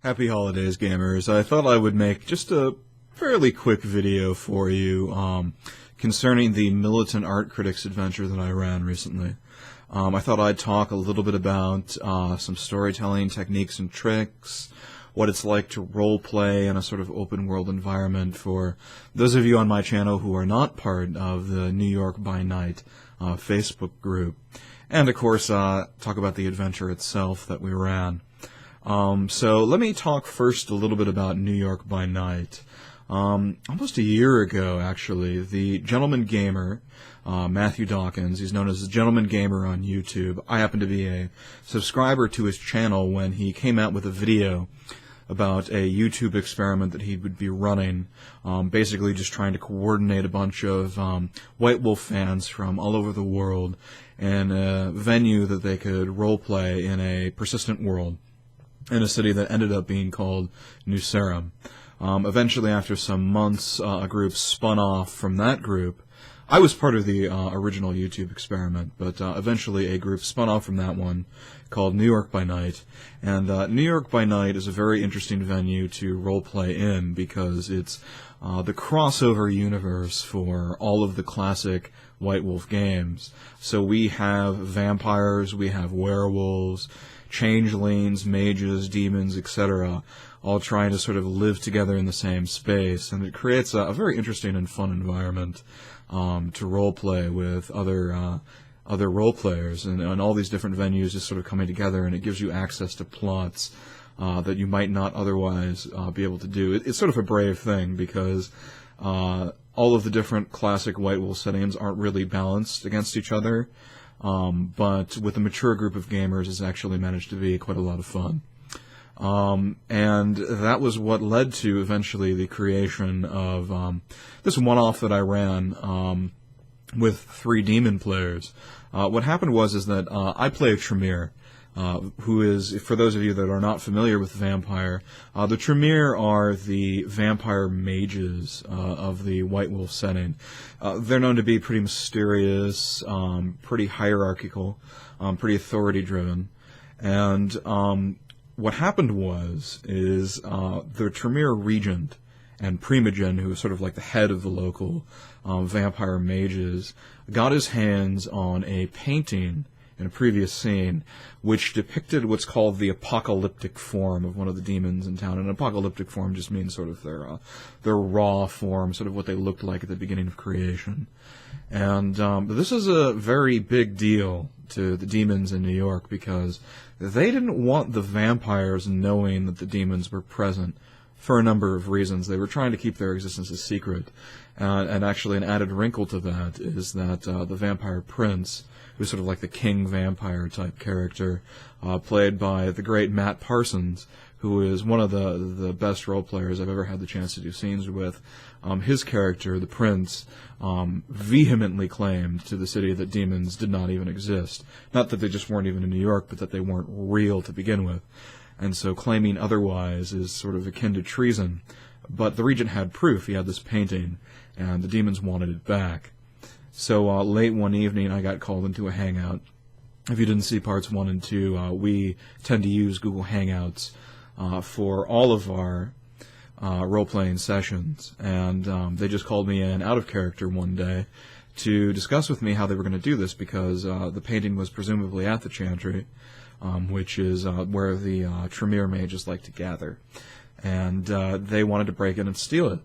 Happy holidays, gamers. I thought I would make just a fairly quick video for you concerning the Militant Art Critics adventure that I ran recently. I thought I'd talk a little bit about some storytelling techniques and tricks, what it's like to roleplay in a sort of open-world environment for those of you on my channel who are not part of the New York by Night Facebook group, and of course talk about the adventure itself that we ran. So let me talk first a little bit about New York by Night. Almost a year ago, actually, the Gentleman Gamer, Matthew Dawkins, he's known as the Gentleman Gamer on YouTube. I happen to be a subscriber to his channel when he came out with a video about a YouTube experiment that he would be running, basically just trying to coordinate a bunch of White Wolf fans from all over the world in a venue that they could roleplay in a persistent world, in a city that ended up being called New Sarum. Eventually, after some months, a group spun off from that group. I was part of the original YouTube experiment, but eventually a group spun off from that one called New York by Night. And New York by Night is a very interesting venue to roleplay in because it's the crossover universe for all of the classic White Wolf games. So we have vampires, we have werewolves, changelings, mages, demons, etc., all trying to sort of live together in the same space, and it creates a very interesting and fun environment to roleplay with other role players, and all these different venues just sort of coming together, and it gives you access to plots that you might not otherwise be able to do. It's sort of a brave thing because all of the different classic White Wolf settings aren't really balanced against each other. But with a mature group of gamers, it's actually managed to be quite a lot of fun. And that was what led to eventually the creation of this one-off that I ran with 3 demon players. What happened was that I play a Tremere, who is, for those of you that are not familiar with Vampire, the Tremere are the vampire mages of the White Wolf setting. They're known to be pretty mysterious, pretty hierarchical, pretty authority-driven, and what happened is the Tremere regent and Primogen, who was sort of like the head of the local vampire mages, got his hands on a painting in a previous scene, which depicted what's called the apocalyptic form of one of the demons in town. And an apocalyptic form just means sort of their raw form, sort of what they looked like at the beginning of creation. And this is a very big deal to the demons in New York because they didn't want the vampires knowing that the demons were present for a number of reasons. They were trying to keep their existence a secret. And actually an added wrinkle to that is that the vampire prince, who's sort of like the king vampire type character, played by the great Matt Parsons, who is one of the best role players I've ever had the chance to do scenes with. His character, the prince, vehemently claimed to the city that demons did not even exist. Not that they just weren't even in New York, but that they weren't real to begin with. And so claiming otherwise is sort of akin to treason. But the regent had proof. He had this painting, and the demons wanted it back. So late one evening, I got called into a hangout. If you didn't see parts 1 and 2, we tend to use Google Hangouts for all of our role-playing sessions. And they just called me in out of character one day to discuss with me how they were going to do this, because the painting was presumably at the chantry, which is where the Tremere mages like to gather. And they wanted to break in and steal it.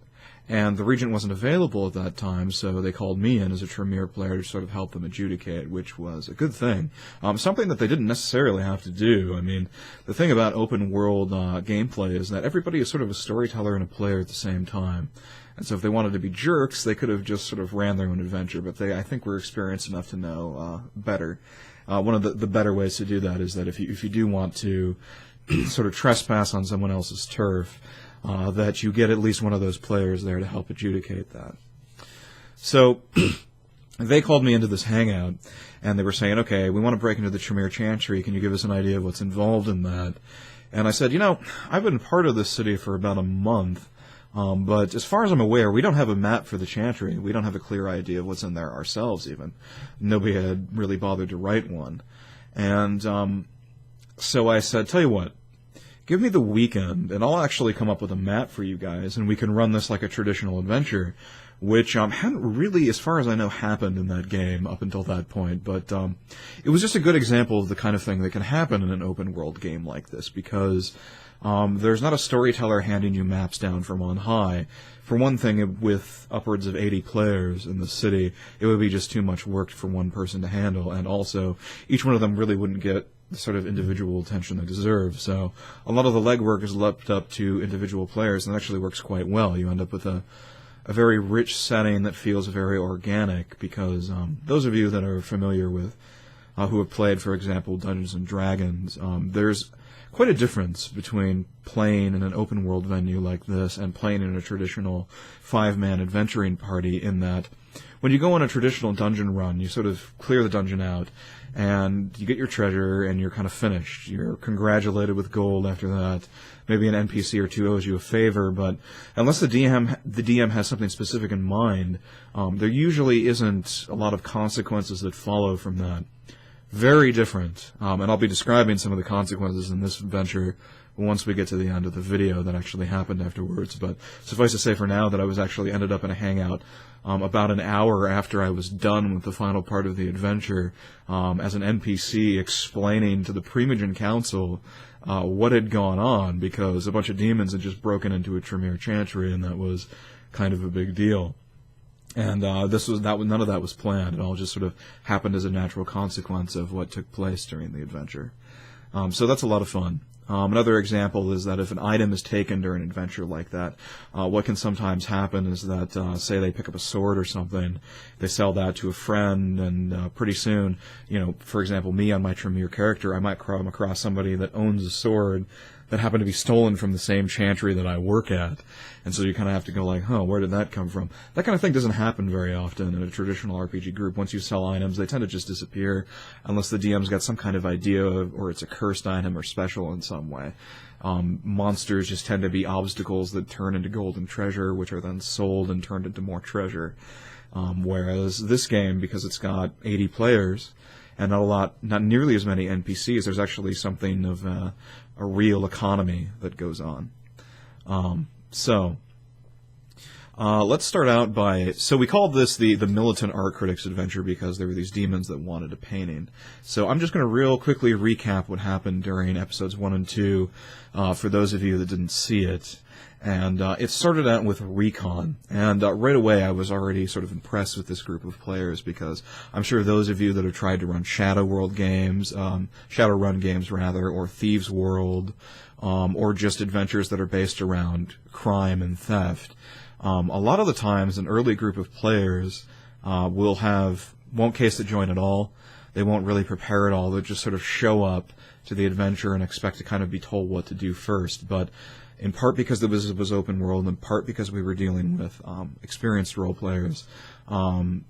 And the regent wasn't available at that time, so they called me in as a Tremere player to sort of help them adjudicate, which was a good thing. Something that they didn't necessarily have to do. I mean, the thing about open-world gameplay is that everybody is sort of a storyteller and a player at the same time. And so if they wanted to be jerks, they could have just sort of ran their own adventure, but they, I think, were experienced enough to know better. One of the better ways to do that is that if you do want to sort of trespass on someone else's turf, that you get at least one of those players there to help adjudicate that. So they called me into this hangout, and they were saying, okay, we want to break into the Tremere Chantry. Can you give us an idea of what's involved in that? And I said, you know, I've been part of this city for about a month, but as far as I'm aware, we don't have a map for the Chantry. We don't have a clear idea of what's in there ourselves, even. Nobody had really bothered to write one. And so I said, tell you what, give me the weekend, and I'll actually come up with a map for you guys, and we can run this like a traditional adventure, which hadn't really, as far as I know, happened in that game up until that point. But it was just a good example of the kind of thing that can happen in an open-world game like this, because there's not a storyteller handing you maps down from on high. For one thing, with upwards of 80 players in the city, it would be just too much work for one person to handle, and also, each one of them really wouldn't get the sort of individual attention they deserve. So a lot of the legwork is left up to individual players, and it actually works quite well. You end up with a very rich setting that feels very organic, because those of you that are familiar with, who have played, for example, Dungeons & Dragons, there's quite a difference between playing in an open-world venue like this and playing in a traditional 5-man adventuring party, in that when you go on a traditional dungeon run, you sort of clear the dungeon out, and you get your treasure, and you're kind of finished. You're congratulated with gold after that. Maybe an NPC or two owes you a favor, but unless the DM has something specific in mind, there usually isn't a lot of consequences that follow from that. Very different, and I'll be describing some of the consequences in this adventure once we get to the end of the video that actually happened afterwards. But suffice to say for now that I was actually ended up in a hangout about an hour after I was done with the final part of the adventure, as an NPC explaining to the Primogen Council what had gone on, because a bunch of demons had just broken into a Tremere chantry, and that was kind of a big deal. And none of that was planned. It all just sort of happened as a natural consequence of what took place during the adventure. So that's a lot of fun. Another example is that if an item is taken during an adventure like that, what can sometimes happen is that, say they pick up a sword or something, they sell that to a friend, and pretty soon, for example, me on my Tremere character, I might come across somebody that owns a sword that happened to be stolen from the same chantry that I work at. And so you kind of have to go like, where did that come from? That kind of thing doesn't happen very often in a traditional RPG group. Once you sell items, they tend to just disappear, unless the DM's got some kind of idea, or it's a cursed item or special in some way. Monsters just tend to be obstacles that turn into golden treasure, which are then sold and turned into more treasure. Whereas this game, because it's got 80 players, and not nearly as many NPCs, there's actually something of a real economy that goes on. Let's start out by, so we called this the Militant Art Critics Adventure because there were these demons that wanted a painting. So I'm just going to real quickly recap what happened during episodes 1 and 2 for those of you that didn't see it. And it started out with a recon, and right away I was already sort of impressed with this group of players, because I'm sure those of you that have tried to run Shadowrun games, or Thieves World, or just adventures that are based around crime and theft, a lot of the times an early group of players won't case the joint at all. They won't really prepare at all. They'll just sort of show up to the adventure and expect to kind of be told what to do first. But in part because it was open world, and in part because we were dealing with experienced role players,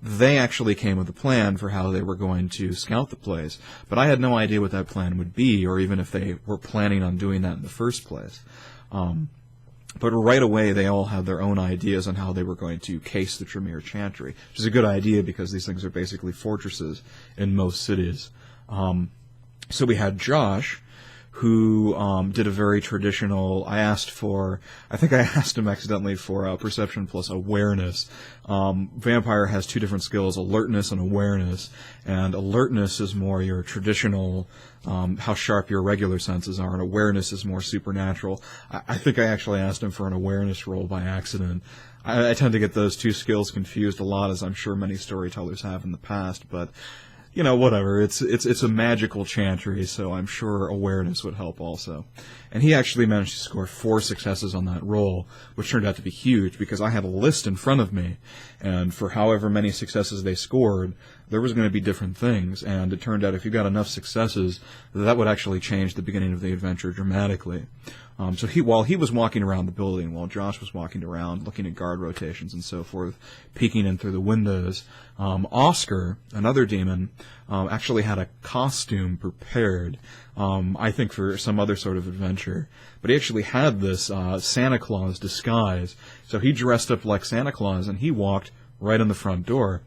they actually came with a plan for how they were going to scout the place. But I had no idea what that plan would be, or even if they were planning on doing that in the first place. But right away, they all had their own ideas on how they were going to case the Tremere chantry, which is a good idea because these things are basically fortresses in most cities. So we had Josh, who did a very traditional, I think I asked him accidentally for perception plus awareness. Vampire has two different skills, alertness and awareness, and alertness is more your traditional, how sharp your regular senses are, and awareness is more supernatural. I think I actually asked him for an awareness roll by accident. I tend to get those two skills confused a lot, as I'm sure many storytellers have in the past, but whatever. It's a magical chantry, so I'm sure awareness would help also. And he actually managed to score 4 successes on that roll, which turned out to be huge because I had a list in front of me, and for however many successes they scored, there was going to be different things, and it turned out if you got enough successes, that would actually change the beginning of the adventure dramatically. So while he was walking around the building, while Josh was walking around, looking at guard rotations and so forth, peeking in through the windows, Oscar, another demon, actually had a costume prepared, I think for some other sort of adventure. But he actually had this Santa Claus disguise, so he dressed up like Santa Claus, and he walked right in the front door.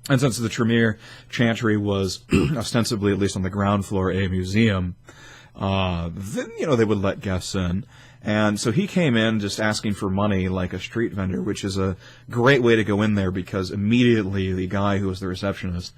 And since the Tremere chantry was ostensibly, at least on the ground floor, a museum, then, they would let guests in. And so he came in just asking for money like a street vendor, which is a great way to go in there because immediately the guy who was the receptionist,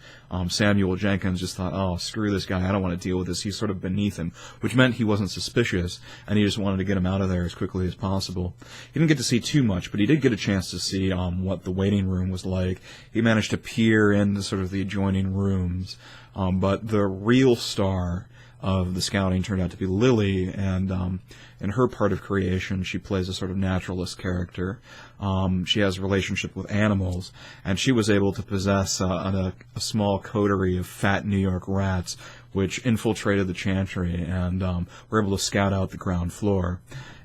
Samuel Jenkins, just thought, oh, screw this guy, I don't want to deal with this. He's sort of beneath him, which meant he wasn't suspicious, and he just wanted to get him out of there as quickly as possible. He didn't get to see too much, but he did get a chance to see what the waiting room was like. He managed to peer into sort of the adjoining rooms, but the real star of the scouting turned out to be Lily, and in her part of creation, she plays a sort of naturalist character. She has a relationship with animals, and she was able to possess a small coterie of fat New York rats, which infiltrated the chantry and were able to scout out the ground floor.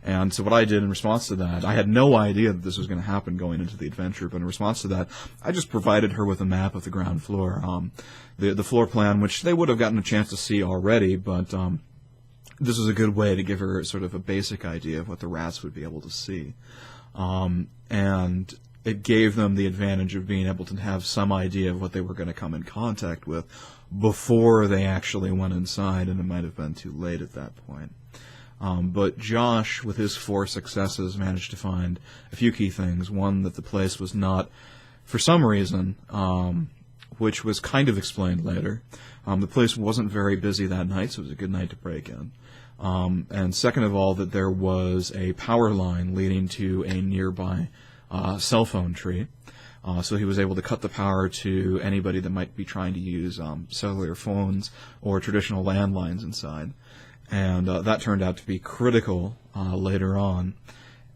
And so what I did in response to that, I had no idea that this was going to happen going into the adventure, but in response to that, I just provided her with a map of the ground floor. The floor plan, which they would have gotten a chance to see already, but this was a good way to give her sort of a basic idea of what the rats would be able to see. And it gave them the advantage of being able to have some idea of what they were going to come in contact with before they actually went inside, and it might have been too late at that point. But Josh, with his 4 successes, managed to find a few key things. One, that the place was not, for some reason, which was kind of explained later, the place wasn't very busy that night, so it was a good night to break in. And second of all, that there was a power line leading to a nearby cell phone tree. So he was able to cut the power to anybody that might be trying to use cellular phones or traditional landlines inside. And that turned out to be critical later on,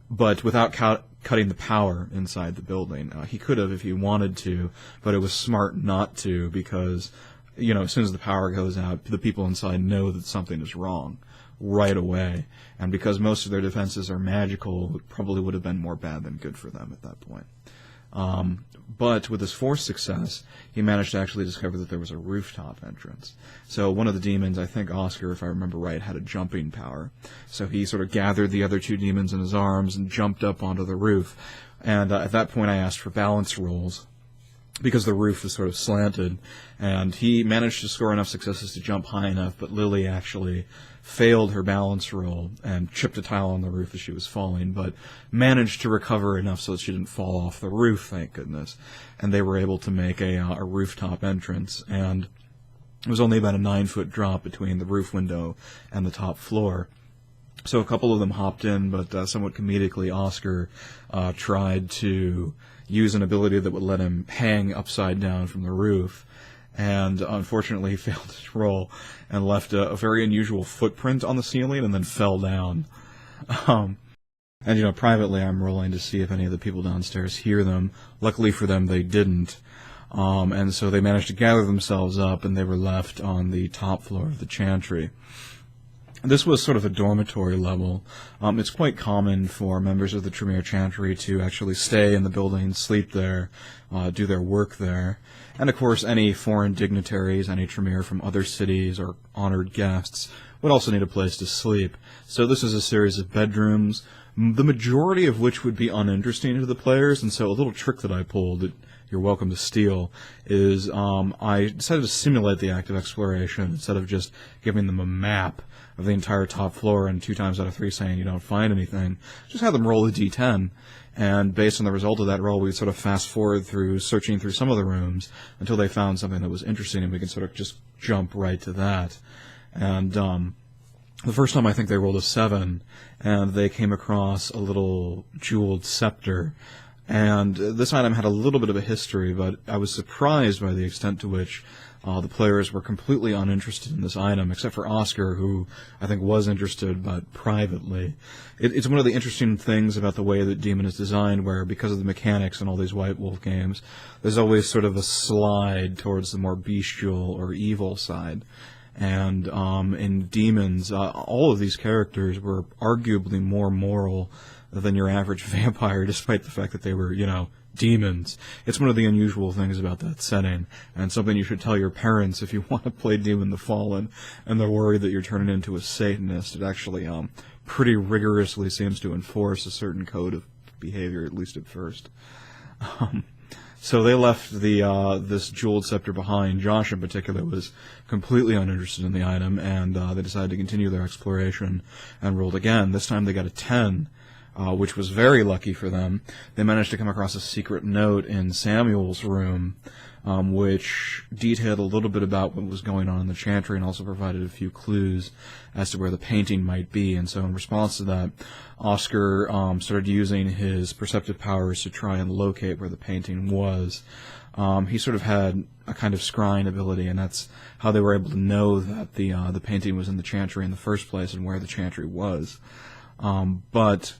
but without cutting the power inside the building. He could have if he wanted to, but it was smart not to because, as soon as the power goes out, the people inside know that something is wrong right away. And because most of their defenses are magical, it probably would have been more bad than good for them at that point. But with his 4th success, he managed to actually discover that there was a rooftop entrance. So one of the demons, I think Oscar, if I remember right, had a jumping power. So he sort of gathered the other 2 demons in his arms and jumped up onto the roof. And at that point I asked for balance rolls because the roof was sort of slanted. And he managed to score enough successes to jump high enough, but Lily actually failed her balance roll and chipped a tile on the roof as she was falling, but managed to recover enough so that she didn't fall off the roof, thank goodness. And they were able to make a rooftop entrance, and it was only about a 9-foot drop between the roof window and the top floor. So a couple of them hopped in, but somewhat comedically, Oscar tried to use an ability that would let him hang upside down from the roof, and unfortunately he failed his roll and left a very unusual footprint on the ceiling and then fell down. And, privately I'm rolling to see if any of the people downstairs hear them. Luckily for them, they didn't. And so they managed to gather themselves up, and they were left on the top floor of the chantry. This was sort of a dormitory level. It's quite common for members of the Tremere chantry to actually stay in the building, sleep there, do their work there. And of course, any foreign dignitaries, any Tremere from other cities or honored guests would also need a place to sleep. So this is a series of bedrooms, the majority of which would be uninteresting to the players, and so a little trick that I pulled that you're welcome to steal is I decided to simulate the act of exploration instead of just giving them a map of the entire top floor and 2 times out of 3 saying you don't find anything. Just have them roll a d10, and based on the result of that roll, we'd sort of fast forward through searching through some of the rooms until they found something that was interesting, and we could sort of just jump right to that. And the first time I think they rolled a 7, and they came across a little jeweled scepter. And this item had a little bit of a history, but I was surprised by the extent to which the players were completely uninterested in this item, except for Oscar, who I think was interested, but privately. It's one of the interesting things about the way that Demon is designed, where because of the mechanics in all these White Wolf games, there's always sort of a slide towards the more bestial or evil side. And in Demons, all of these characters were arguably more moral than your average vampire, despite the fact that they were, demons. It's one of the unusual things about that setting, and something you should tell your parents if you want to play Demon the Fallen, and they're worried that you're turning into a Satanist. It actually pretty rigorously seems to enforce a certain code of behavior, at least at first. So they left this jeweled scepter behind. Josh, in particular, was completely uninterested in the item, and they decided to continue their exploration and rolled again. This time they got a 10, which was very lucky for them. They managed to come across a secret note in Samuel's room, which detailed a little bit about what was going on in the chantry and also provided a few clues as to where the painting might be. And so in response to that, Oscar started using his perceptive powers to try and locate where the painting was. He sort of had a kind of scrying ability, and that's how they were able to know that the painting was in the chantry in the first place and where the chantry was. But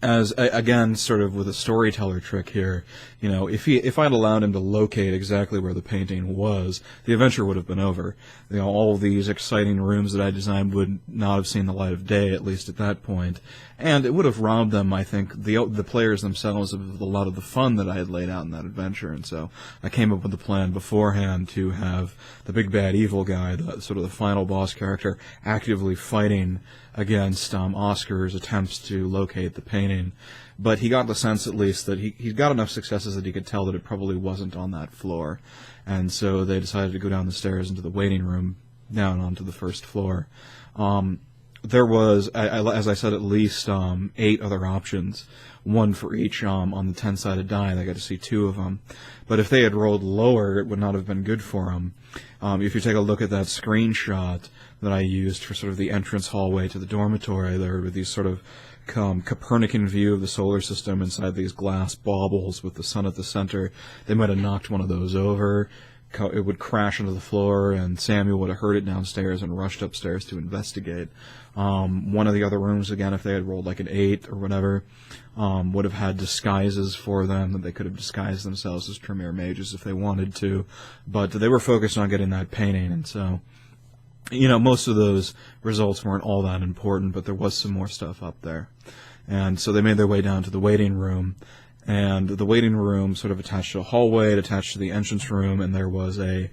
as again, sort of with a storyteller trick here, you know, if I'd allowed him to locate exactly where the painting was, the adventure would have been over. You know, all these exciting rooms that I designed would not have seen the light of day, at least at that point, and it would have robbed them, I think, the players themselves of a lot of the fun that I had laid out in that adventure. And so I came up with a plan beforehand to have the big bad evil guy, the sort of the final boss character, actively fighting against Oscar's attempts to locate the painting. But he got the sense, at least, that he got enough successes that he could tell that it probably wasn't on that floor. And so they decided to go down the stairs into the waiting room, down onto the first floor. There was, as I said, at least 8 other options, one for each on the 10-sided die. They got to see 2 of them. But if they had rolled lower, it would not have been good for them. If you take a look at that screenshot that I used for sort of the entrance hallway to the dormitory, there were these sort of Copernican view of the solar system inside these glass baubles with the sun at the center. They might have knocked one of those over. It would crash into the floor, and Samuel would have heard it downstairs and rushed upstairs to investigate. One of the other rooms, again, if they had rolled like an 8 or whatever, would have had disguises for them, that they could have disguised themselves as Tremere mages if they wanted to. But they were focused on getting that painting, and so, you know, most of those results weren't all that important, but there was some more stuff up there. And so they made their way down to the waiting room, and the waiting room sort of attached to a hallway, it attached to the entrance room, and there was a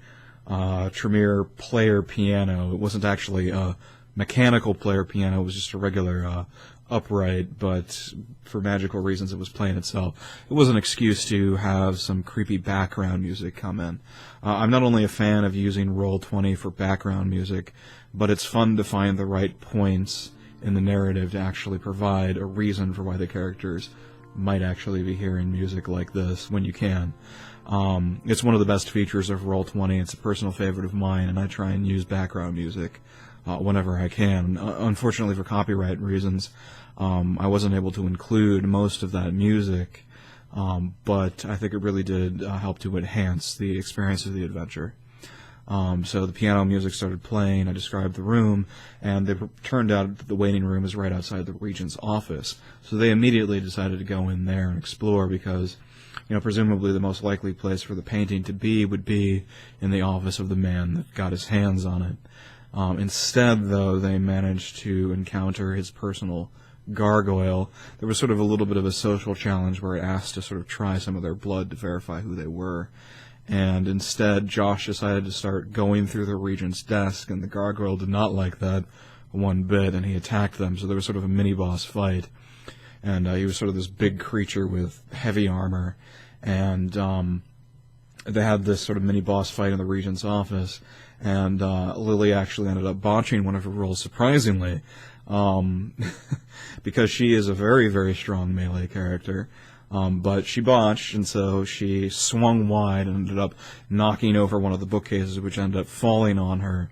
Tremere player piano. It wasn't actually a mechanical player piano, it was just a regular upright, but for magical reasons it was playing itself. It was an excuse to have some creepy background music come in. I'm not only a fan of using Roll20 for background music, but it's fun to find the right points in the narrative to actually provide a reason for why the characters might actually be hearing music like this when you can. It's one of the best features of Roll20. It's a personal favorite of mine, and I try and use background music whenever I can. Unfortunately, for copyright reasons, I wasn't able to include most of that music, but I think it really did help to enhance the experience of the adventure. So the piano music started playing, I described the room, and it turned out that the waiting room is right outside the regent's office. So they immediately decided to go in there and explore because, you know, presumably the most likely place for the painting to be would be in the office of the man that got his hands on it. Instead, though, they managed to encounter his personal gargoyle. There was sort of a little bit of a social challenge where it asked to sort of try some of their blood to verify who they were. And instead, Josh decided to start going through the regent's desk, and the gargoyle did not like that one bit, and he attacked them. So there was sort of a mini-boss fight. And he was sort of this big creature with heavy armor. And they had this sort of mini-boss fight in the regent's office. And Lily actually ended up botching one of her rolls, surprisingly, because she is a very, very strong melee character. But she botched, and so she swung wide and ended up knocking over one of the bookcases, which ended up falling on her.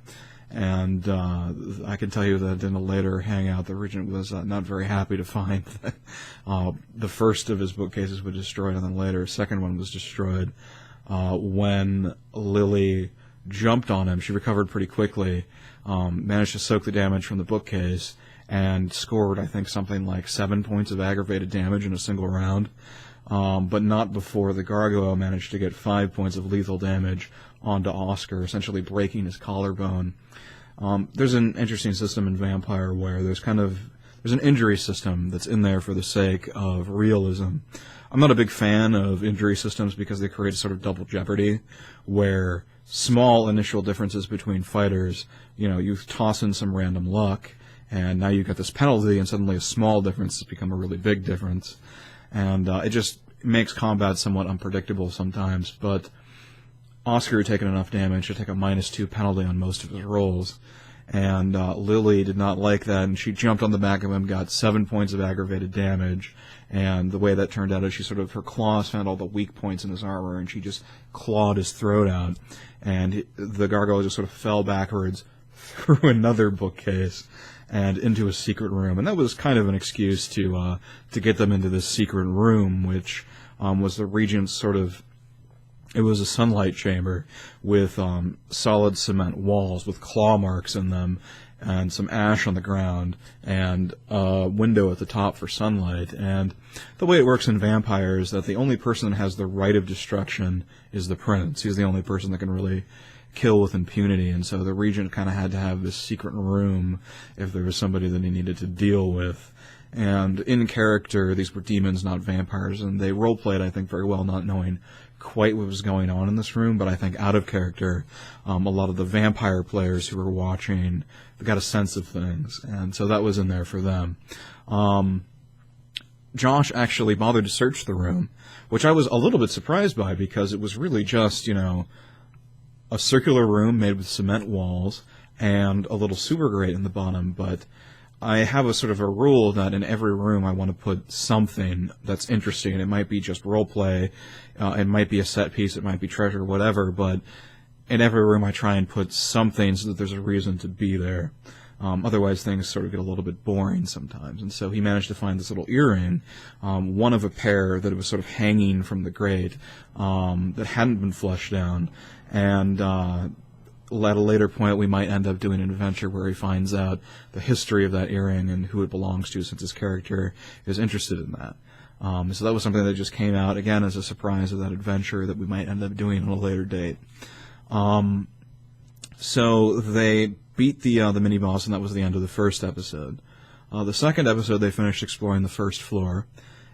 And I can tell you that in a later hangout, the regent was not very happy to find that the first of his bookcases was destroyed, and then later a second one was destroyed. When Lily jumped on him, she recovered pretty quickly, managed to soak the damage from the bookcase, and scored, I think, something like 7 points of aggravated damage in a single round, but not before the gargoyle managed to get 5 points of lethal damage onto Oscar, essentially breaking his collarbone. There's an interesting system in Vampire where there's an injury system that's in there for the sake of realism. I'm not a big fan of injury systems because they create sort of double jeopardy, where small initial differences between fighters, you know, you toss in some random luck, and now you've got this penalty, and suddenly a small difference has become a really big difference. And makes combat somewhat unpredictable sometimes, but Oscar had taken enough damage to take a -2 penalty on most of his rolls, and Lily did not like that, and she jumped on the back of him, got 7 points of aggravated damage, and the way that turned out is her claws found all the weak points in his armor, and she just clawed his throat out, and the gargoyle just sort of fell backwards through another bookcase and into a secret room, and that was kind of an excuse to get them into this secret room, which was the regent's it was a sunlight chamber with solid cement walls with claw marks in them and some ash on the ground and a window at the top for sunlight. And the way it works in Vampire is that the only person that has the right of destruction is the prince. He's the only person that can really kill with impunity, and so the regent kind of had to have this secret room if there was somebody that he needed to deal with. And in character, these were demons, not vampires, and they role-played, I think, very well, not knowing quite what was going on in this room, but I think out of character, a lot of the vampire players who were watching got a sense of things, and so that was in there for them. Josh actually bothered to search the room, which I was a little bit surprised by, because it was really just, a circular room made with cement walls and a little sewer grate in the bottom, but I have a sort of a rule that in every room I want to put something that's interesting. It might be just roleplay, it might be a set piece, it might be treasure, whatever, but in every room I try and put something so that there's a reason to be there. Otherwise things sort of get a little bit boring sometimes. And so he managed to find this little earring, one of a pair that was sort of hanging from the grate, that hadn't been flushed down, and at a later point we might end up doing an adventure where he finds out the history of that earring and who it belongs to, since his character is interested in that. So that was something that just came out, again, as a surprise of that adventure that we might end up doing on a later date. So they beat the mini-boss, and that was the end of the first episode. The second episode, they finished exploring the first floor,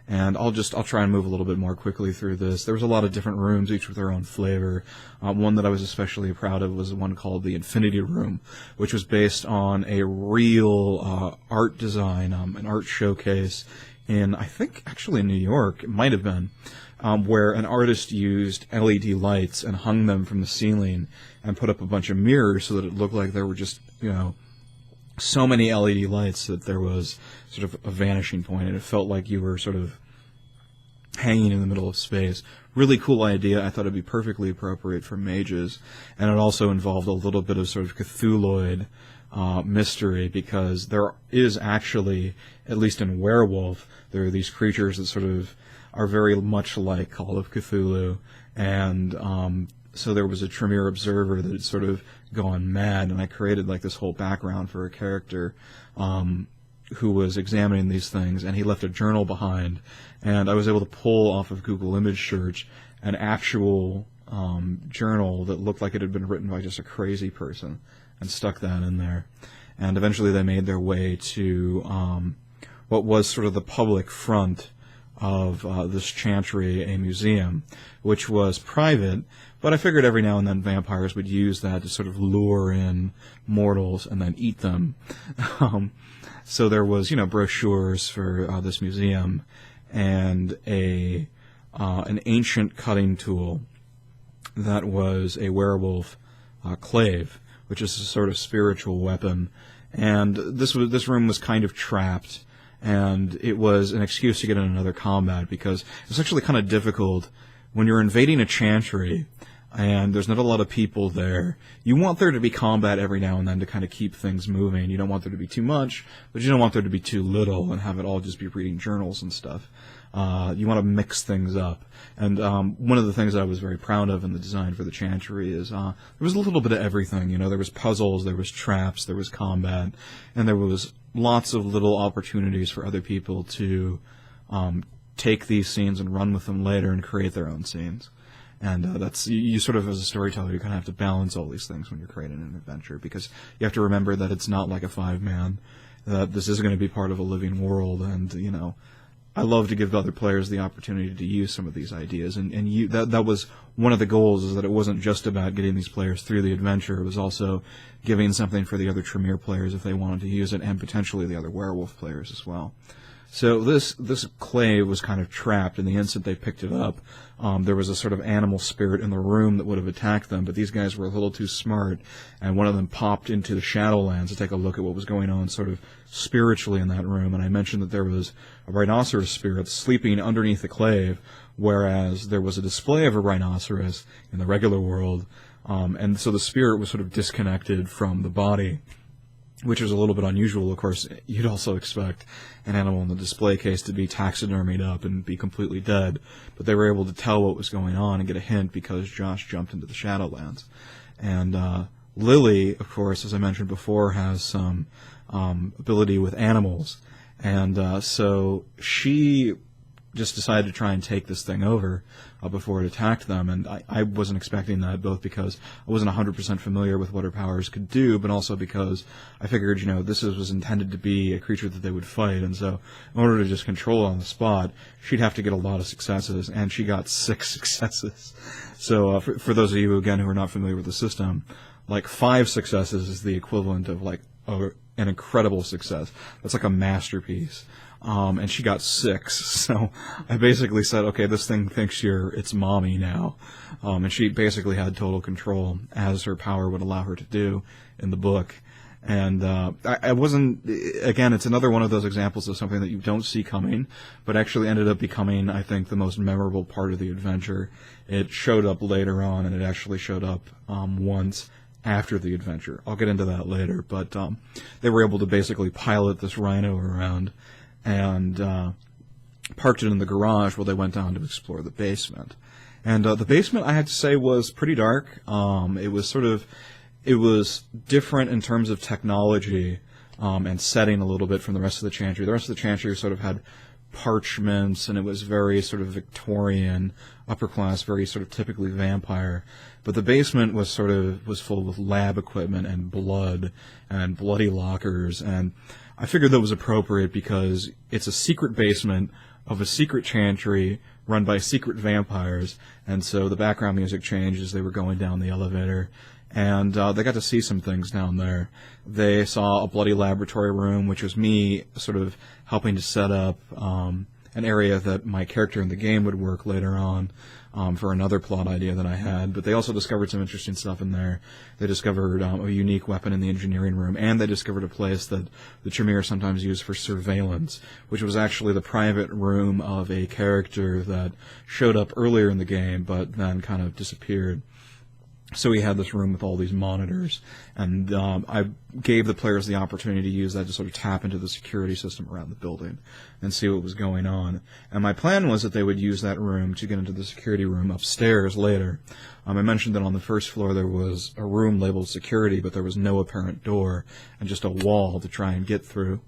and I'll try and move a little bit more quickly through this. There was a lot of different rooms, each with their own flavor. One that I was especially proud of was the one called the Infinity Room, which was based on a real art design, an art showcase in, I think, actually in New York, it might have been, where an artist used LED lights and hung them from the ceiling and put up a bunch of mirrors so that it looked like there were just, so many LED lights that there was sort of a vanishing point, and it felt like you were sort of hanging in the middle of space. Really cool idea. I thought it'd be perfectly appropriate for mages, and it also involved a little bit of sort of Cthulhuid mystery, because there is actually, at least in Werewolf, there are these creatures that sort of are very much like Call of Cthulhu, and so there was a Tremere observer that had sort of gone mad, and I created like this whole background for a character who was examining these things, and he left a journal behind, and I was able to pull off of Google Image Search an actual journal that looked like it had been written by just a crazy person, and stuck that in there. And eventually they made their way to what was sort of the public front of this chantry, a museum, which was private, but I figured every now and then vampires would use that to sort of lure in mortals and then eat them. So there was, brochures for this museum, and an ancient cutting tool that was a werewolf clave, which is a sort of spiritual weapon. And this room was kind of trapped, and it was an excuse to get in another combat, because it's actually kind of difficult when you're invading a chantry and there's not a lot of people there. You want there to be combat every now and then to kind of keep things moving. You don't want there to be too much, but you don't want there to be too little and have it all just be reading journals and stuff. You want to mix things up. And one of the things that I was very proud of in the design for the chantry is there was a little bit of everything. There was puzzles, there was traps, there was combat, and there was lots of little opportunities for other people to take these scenes and run with them later and create their own scenes. And that's, you sort of, as a storyteller, you kind of have to balance all these things when you're creating an adventure, because you have to remember that it's not like a 5-man, that this is going to be part of a living world, and, I love to give other players the opportunity to use some of these ideas, and that was one of the goals, is that it wasn't just about getting these players through the adventure, it was also giving something for the other Tremere players if they wanted to use it, and potentially the other werewolf players as well. So this clay was kind of trapped, and the instant they picked it up, there was a sort of animal spirit in the room that would have attacked them, but these guys were a little too smart, and one of them popped into the Shadowlands to take a look at what was going on sort of spiritually in that room, and I mentioned that there was a rhinoceros spirit sleeping underneath the clave, whereas there was a display of a rhinoceros in the regular world, and so the spirit was sort of disconnected from the body, which is a little bit unusual. Of course, you'd also expect an animal in the display case to be taxidermied up and be completely dead, but they were able to tell what was going on and get a hint because Josh jumped into the Shadowlands. And Lily, of course, as I mentioned before, has some ability with animals, and so she just decided to try and take this thing over before it attacked them, and I wasn't expecting that, both because I wasn't 100% familiar with what her powers could do, but also because I figured, you know, this was intended to be a creature that they would fight, and so in order to just control it on the spot, she'd have to get a lot of successes, and she got 6 successes. So for those of you, again, who are not familiar with the system, like 5 successes is the equivalent of like an incredible success. That's like a masterpiece. And she got 6, so I basically said, okay, this thing thinks you're its mommy now, and she basically had total control, as her power would allow her to do in the book. And I wasn't, again, it's another one of those examples of something that you don't see coming, but actually ended up becoming, I think, the most memorable part of the adventure. It showed up later on, and it actually showed up once after the adventure. I'll get into that later, but they were able to basically pilot this rhino around and parked it in the garage while they went down to explore the basement. And the basement, I had to say, was pretty dark. It was different in terms of technology and setting a little bit from the rest of the chantry. The rest of the chantry sort of had parchments, and it was very sort of Victorian, upper class, very sort of typically vampire. But the basement was full with lab equipment and blood and bloody lockers, and I figured that was appropriate because it's a secret basement of a secret chantry run by secret vampires, and so the background music changed as they were going down the elevator, and they got to see some things down there. They saw a bloody laboratory room, which was me sort of helping to set up an area that my character in the game would work later on for another plot idea that I had, but they also discovered some interesting stuff in there. They discovered a unique weapon in the engineering room, and they discovered a place that the Tremere sometimes used for surveillance, which was actually the private room of a character that showed up earlier in the game, but then kind of disappeared. So we had this room with all these monitors, and I gave the players the opportunity to use that to sort of tap into the security system around the building and see what was going on. And my plan was that they would use that room to get into the security room upstairs later. I mentioned that on the first floor there was a room labeled security, but there was no apparent door and just a wall to try and get through.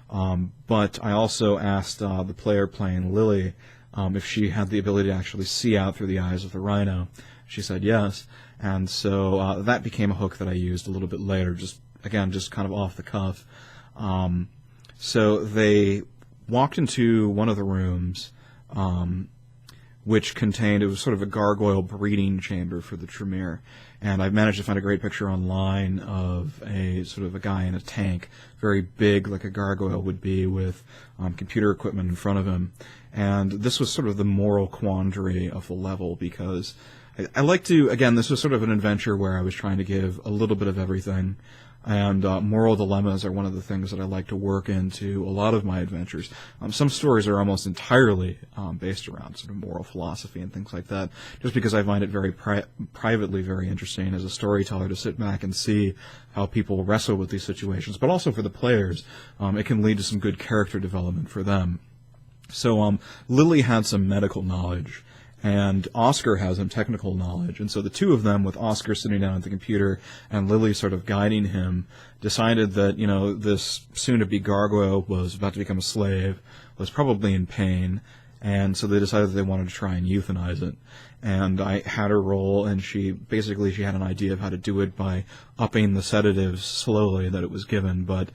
But I also asked the player playing Lily if she had the ability to actually see out through the eyes of the rhino. She said yes, and so that became a hook that I used a little bit later, just kind of off the cuff. So they walked into one of the rooms, which contained, it was sort of a gargoyle breeding chamber for the Tremere, and I've managed to find a great picture online of a sort of a guy in a tank, very big like a gargoyle would be, with computer equipment in front of him. And this was sort of the moral quandary of the level, because I like to, again, this was sort of an adventure where I was trying to give a little bit of everything, and moral dilemmas are one of the things that I like to work into a lot of my adventures. Some stories are almost entirely based around sort of moral philosophy and things like that, just because I find it very privately very interesting as a storyteller to sit back and see how people wrestle with these situations, but also for the players, it can lead to some good character development for them. So Lily had some medical knowledge, and Oscar has some technical knowledge, and so the two of them, with Oscar sitting down at the computer and Lily sort of guiding him, decided that, you know, this soon-to-be gargoyle was about to become a slave, was probably in pain, and so they decided that they wanted to try and euthanize it. And I had her roll, and she had an idea of how to do it by upping the sedatives slowly that it was given, but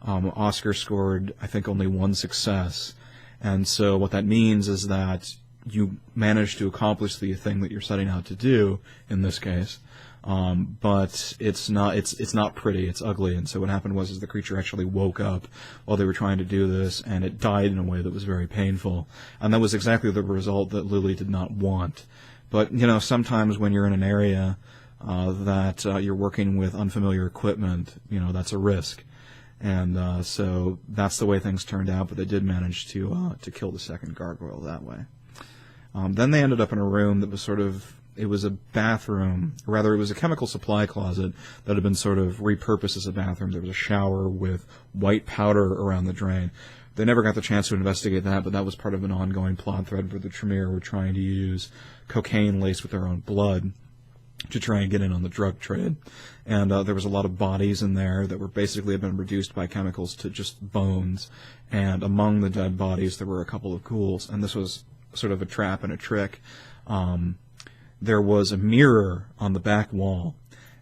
Oscar scored, I think, only 1 success. And so what that means is that you manage to accomplish the thing that you're setting out to do in this case. But it's not pretty, it's ugly, and so what happened was the creature actually woke up while they were trying to do this, and it died in a way that was very painful. And that was exactly the result that Lily did not want. But, you know, sometimes when you're in an area that you're working with unfamiliar equipment, you know, that's a risk. And so that's the way things turned out, but they did manage to kill the second gargoyle that way. Then they ended up in a room that was sort of, it was a bathroom, or rather it was a chemical supply closet that had been sort of repurposed as a bathroom. There was a shower with white powder around the drain. They never got the chance to investigate that, but that was part of an ongoing plot thread where the Tremere were trying to use cocaine laced with their own blood to try and get in on the drug trade. And there was a lot of bodies in there that were basically had been reduced by chemicals to just bones. And among the dead bodies there were a couple of ghouls, and this was sort of a trap and a trick. There was a mirror on the back wall,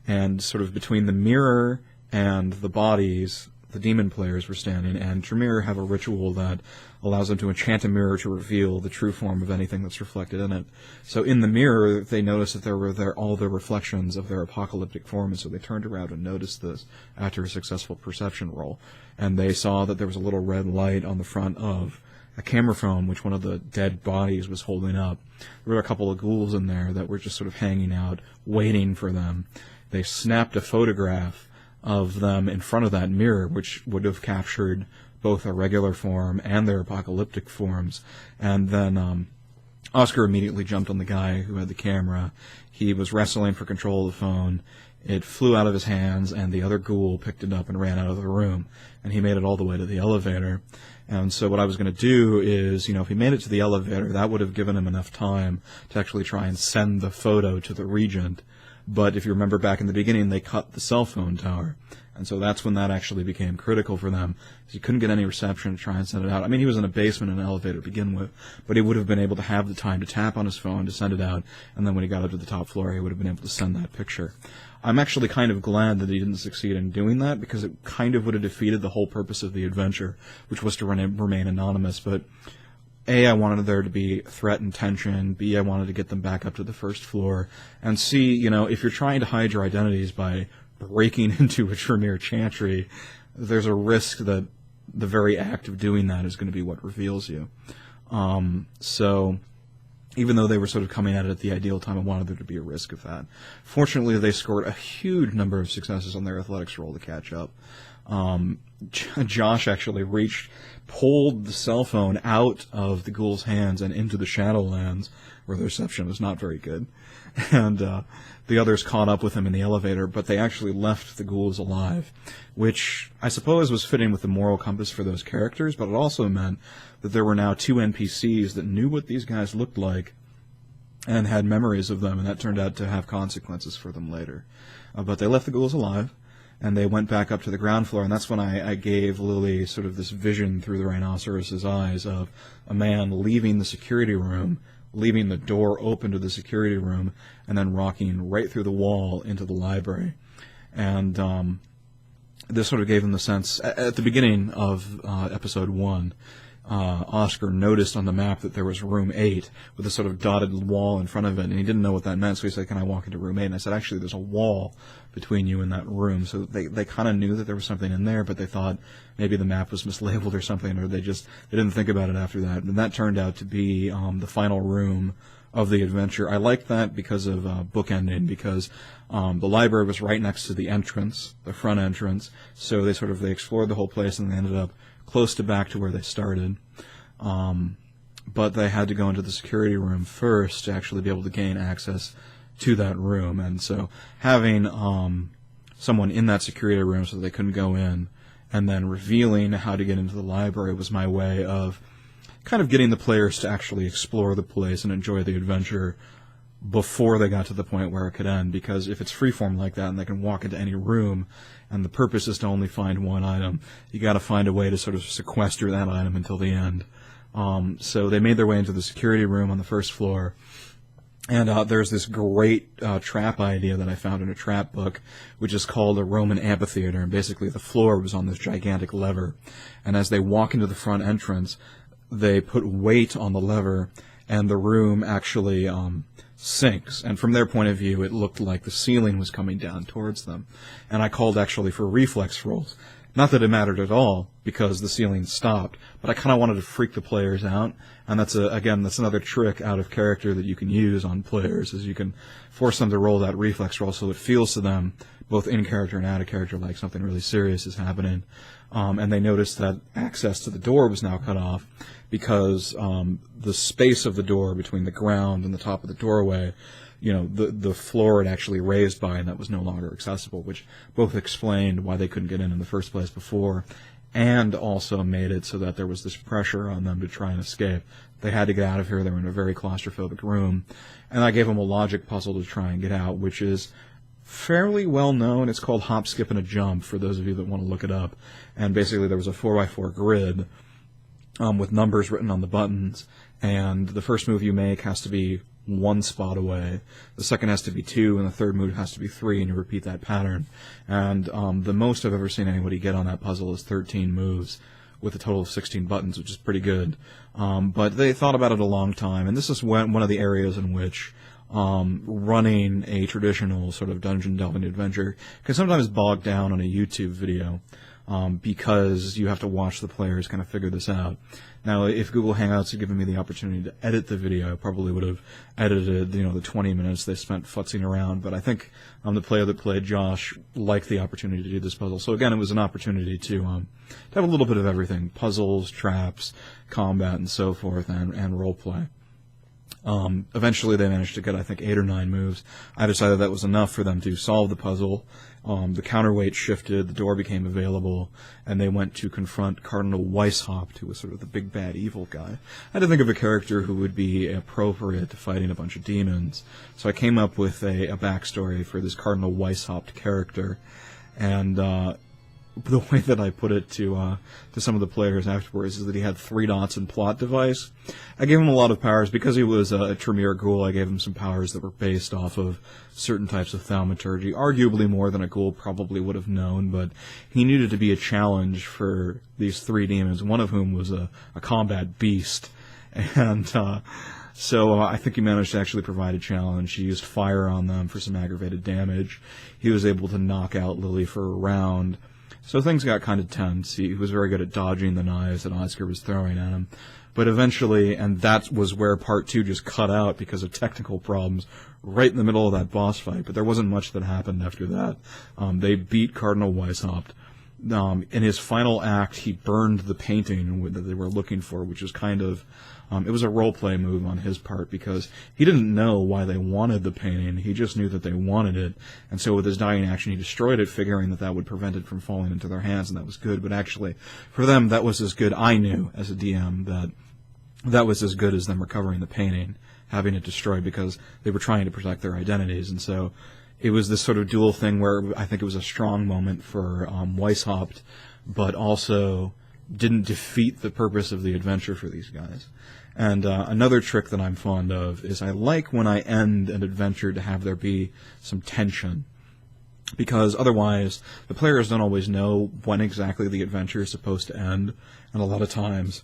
and sort of between the mirror and the bodies, the demon players were standing, and Tremere have a ritual that allows them to enchant a mirror to reveal the true form of anything that's reflected in it. So in the mirror, they noticed that there were all the reflections of their apocalyptic form, and so they turned around and noticed this after a successful perception roll. And they saw that there was a little red light on the front of a camera phone, which one of the dead bodies was holding up. There were a couple of ghouls in there that were just sort of hanging out, waiting for them. They snapped a photograph of them in front of that mirror, which would have captured both their regular form and their apocalyptic forms. And then Oscar immediately jumped on the guy who had the camera. He was wrestling for control of the phone. It flew out of his hands, and the other ghoul picked it up and ran out of the room. And he made it all the way to the elevator. And so what I was going to do is, you know, if he made it to the elevator, that would have given him enough time to actually try and send the photo to the Regent. But if you remember back in the beginning, they cut the cell phone tower. And so that's when that actually became critical for them. He couldn't get any reception to try and send it out. I mean, he was in a basement in an elevator to begin with, but he would have been able to have the time to tap on his phone to send it out, and then when he got up to the top floor, he would have been able to send that picture. I'm actually kind of glad that he didn't succeed in doing that, because it kind of would have defeated the whole purpose of the adventure, which was to remain anonymous. But A, I wanted there to be threat and tension. B, I wanted to get them back up to the first floor. And C, you know, if you're trying to hide your identities by breaking into a Tremere chantry, there's a risk that the very act of doing that is going to be what reveals you. So even though they were sort of coming at it at the ideal time, I wanted there to be a risk of that. Fortunately, they scored a huge number of successes on their athletics roll to catch up. Josh actually pulled the cell phone out of the ghoul's hands and into the Shadowlands, where the reception was not very good. And the others caught up with him in the elevator, but they actually left the ghouls alive, which I suppose was fitting with the moral compass for those characters, but it also meant that there were now two NPCs that knew what these guys looked like and had memories of them, and that turned out to have consequences for them later. But they left the ghouls alive, and they went back up to the ground floor, and that's when I gave Lily sort of this vision through the rhinoceros's eyes of a man leaving the security room, leaving the door open to the security room, and then walking right through the wall into the library. And this sort of gave him the sense, at the beginning of episode 1, Oscar noticed on the map that there was room 8 with a sort of dotted wall in front of it, and he didn't know what that meant, so he said, "Can I walk into room 8?" And I said, "Actually, there's a wall between you and that room." So they kind of knew that there was something in there, but they thought maybe the map was mislabeled or something, or they didn't think about it after that. And that turned out to be the final room of the adventure. I liked that because of bookending, because the library was right next to the entrance, the front entrance, so they explored the whole place, and they ended up close to back to where they started. But they had to go into the security room first to actually be able to gain access to that room. And so having someone in that security room so that they couldn't go in, and then revealing how to get into the library, was my way of kind of getting the players to actually explore the place and enjoy the adventure before they got to the point where it could end. Because if it's freeform like that and they can walk into any room, and the purpose is to only find one item, you got to find a way to sort of sequester that item until the end. So they made their way into the security room on the first floor, and there's this great trap idea that I found in a trap book, which is called a Roman amphitheater, and basically the floor was on this gigantic lever, and as they walk into the front entrance, they put weight on the lever, and the room actually sinks. And from their point of view, it looked like the ceiling was coming down towards them. And I called actually for reflex rolls. Not that it mattered at all, because the ceiling stopped, but I kind of wanted to freak the players out, and that's another trick out of character that you can use on players, is you can force them to roll that reflex roll so it feels to them, both in character and out of character, like something really serious is happening. And they noticed that access to the door was now cut off, because the space of the door between the ground and the top of the doorway, the floor had actually raised by, and that was no longer accessible, which both explained why they couldn't get in the first place before, and also made it so that there was this pressure on them to try and escape. They had to get out of here. They were in a very claustrophobic room, and I gave them a logic puzzle to try and get out, which is fairly well known. It's called Hop, Skip, and a Jump, for those of you that want to look it up. And basically there was a 4x4 grid with numbers written on the buttons, and the first move you make has to be 1 spot away, the second has to be 2, and the third move has to be 3, and you repeat that pattern. And the most I've ever seen anybody get on that puzzle is 13 moves, with a total of 16 buttons, which is pretty good. But they thought about it a long time, and this is one of the areas in which running a traditional sort of dungeon delving adventure can sometimes bog down on a YouTube video, because you have to watch the players kind of figure this out. Now, if Google Hangouts had given me the opportunity to edit the video, I probably would have edited, the 20 minutes they spent futzing around, but I think the player that played Josh liked the opportunity to do this puzzle. So again, it was an opportunity to have a little bit of everything: puzzles, traps, combat, and so forth, and role play. Eventually they managed to get, I think, 8 or 9 moves. I decided that was enough for them to solve the puzzle. The counterweight shifted, the door became available, and they went to confront Cardinal Weishaupt, who was sort of the big bad evil guy. I had to think of a character who would be appropriate to fighting a bunch of demons, so I came up with a backstory for this Cardinal Weishaupt character, and the way that I put it to some of the players afterwards is that he had 3 dots in plot device. I gave him a lot of powers. Because he was a Tremere ghoul, I gave him some powers that were based off of certain types of thaumaturgy, arguably more than a ghoul probably would have known, but he needed to be a challenge for these 3 demons, one of whom was a combat beast. And so I think he managed to actually provide a challenge. He used fire on them for some aggravated damage. He was able to knock out Lily for a round. So things got kind of tense. He was very good at dodging the knives that Oscar was throwing at him. But eventually, and that was where part 2 just cut out because of technical problems right in the middle of that boss fight, but there wasn't much that happened after that. They beat Cardinal Weishaupt. In his final act, he burned the painting that they were looking for, which was kind of... it was a role-play move on his part, because he didn't know why they wanted the painting. He just knew that they wanted it, and so with his dying action, he destroyed it, figuring that that would prevent it from falling into their hands, and that was good. But actually, for them, that was as good. I knew, as a DM, that was as good as them recovering the painting, having it destroyed, because they were trying to protect their identities, and so it was this sort of dual thing where I think it was a strong moment for Weishaupt, but also didn't defeat the purpose of the adventure for these guys. And another trick that I'm fond of is I like when I end an adventure to have there be some tension, because otherwise the players don't always know when exactly the adventure is supposed to end, and a lot of times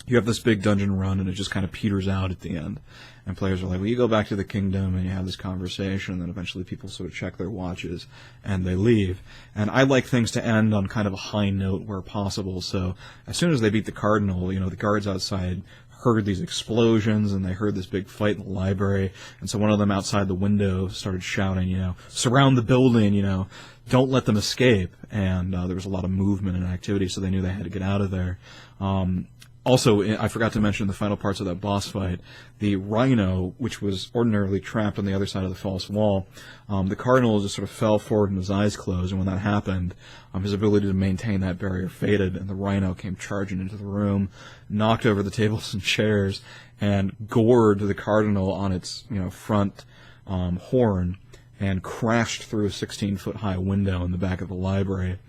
you have this big dungeon run and it just kind of peters out at the end. And players are like, well, you go back to the kingdom and you have this conversation, and then eventually people sort of check their watches and they leave. And I like things to end on kind of a high note where possible. So as soon as they beat the cardinal, the guards outside heard these explosions and they heard this big fight in the library. And so one of them outside the window started shouting, surround the building, don't let them escape. And there was a lot of movement and activity, so they knew they had to get out of there. Also, I forgot to mention in the final parts of that boss fight, the rhino, which was ordinarily trapped on the other side of the false wall, the cardinal just sort of fell forward and his eyes closed, and when that happened, his ability to maintain that barrier faded, and the rhino came charging into the room, knocked over the tables and chairs, and gored the cardinal on its front horn, and crashed through a 16-foot-high window in the back of the library.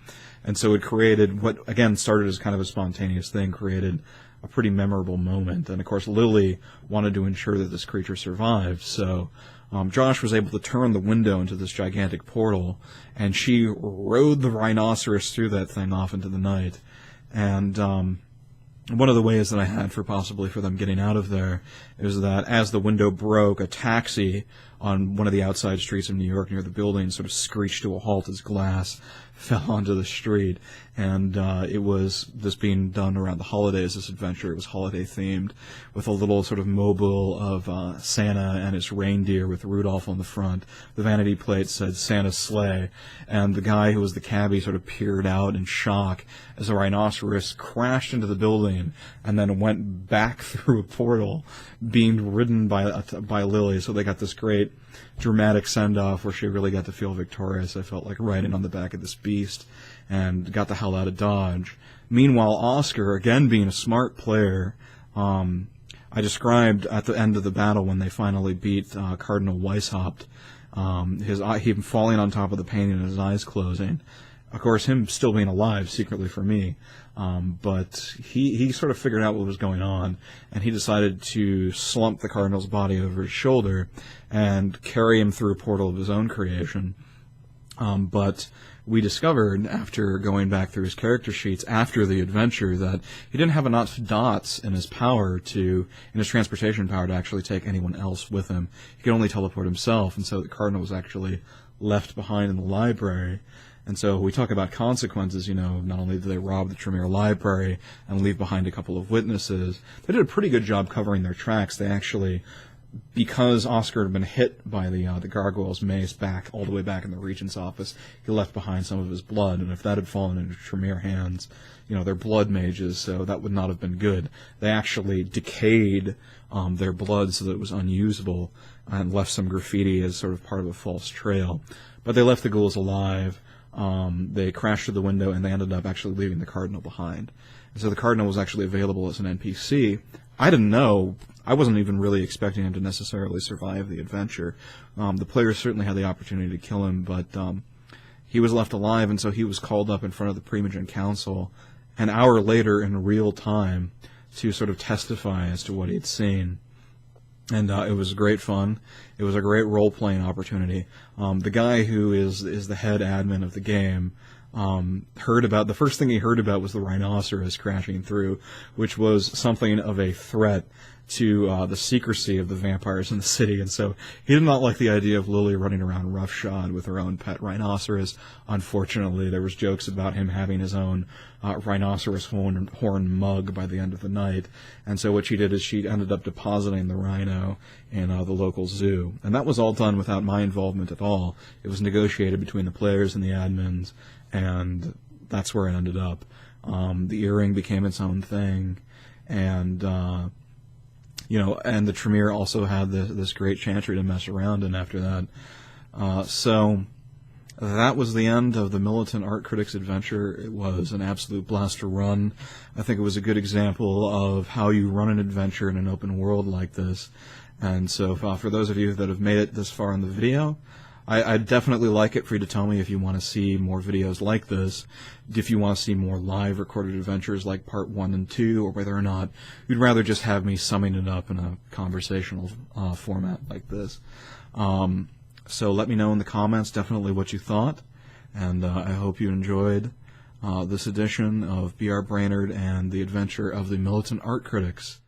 And so it created what, again, started as kind of a spontaneous thing, created a pretty memorable moment. And, of course, Lily wanted to ensure that this creature survived. So Josh was able to turn the window into this gigantic portal, and she rode the rhinoceros through that thing off into the night. And one of the ways that I had for possibly for them getting out of there is that as the window broke, a taxi on one of the outside streets of New York near the building sort of screeched to a halt as glass fell onto the street. And it was this being done around the holidays, this adventure. It was holiday themed with a little sort of mobile of Santa and his reindeer with Rudolph on the front. The vanity plate said Santa's sleigh, and the guy who was the cabbie sort of peered out in shock as a rhinoceros crashed into the building and then went back through a portal, being ridden by Lily. So they got this great dramatic send-off where she really got to feel victorious. I felt like riding on the back of this beast, and got the hell out of Dodge. Meanwhile, Oscar, again being a smart player, I described at the end of the battle when they finally beat Cardinal Weishaupt, him falling on top of the painting and his eyes closing. Of course, him still being alive secretly for me, but he sort of figured out what was going on, and he decided to slump the Cardinal's body over his shoulder and carry him through a portal of his own creation. But we discovered, after going back through his character sheets after the adventure, that he didn't have enough dots in his transportation power to actually take anyone else with him. He could only teleport himself, and so the Cardinal was actually left behind in the library. And so we talk about consequences, not only did they rob the Tremere library and leave behind a couple of witnesses, they did a pretty good job covering their tracks. They actually, because Oscar had been hit by the gargoyle's mace all the way back in the Regent's office, he left behind some of his blood, and if that had fallen into Tremere hands, they're blood mages, so that would not have been good. They actually decayed their blood so that it was unusable and left some graffiti as sort of part of a false trail. But they left the ghouls alive. They crashed through the window, and they ended up actually leaving the Cardinal behind. And so the Cardinal was actually available as an NPC. I didn't know. I wasn't even really expecting him to necessarily survive the adventure. The players certainly had the opportunity to kill him, but he was left alive, and so he was called up in front of the Primogen Council an hour later in real time to sort of testify as to what he'd seen. And it was great fun. It was a great role-playing opportunity. The guy who is the head admin of the game the first thing he heard about was the rhinoceros crashing through, which was something of a threat to the secrecy of the vampires in the city, and so he did not like the idea of Lily running around roughshod with her own pet rhinoceros. Unfortunately, there was jokes about him having his own rhinoceros horn mug by the end of the night, and so what she did is she ended up depositing the rhino in the local zoo, and that was all done without my involvement at all. It was negotiated between the players and the admins, and that's where it ended up. The earring became its own thing, and and the Tremere also had this great chantry to mess around in after that. So that was the end of the Militant Art Critics adventure. It was an absolute blast to run. I think it was a good example of how you run an adventure in an open world like this. And so for those of you that have made it this far in the video, I'd definitely like it for you to tell me if you want to see more videos like this, if you want to see more live recorded adventures like part 1 and 2, or whether or not you'd rather just have me summing it up in a conversational format like this. So let me know in the comments definitely what you thought, and I hope you enjoyed this edition of B.R. Brainerd and the adventure of the Militant Art Critics.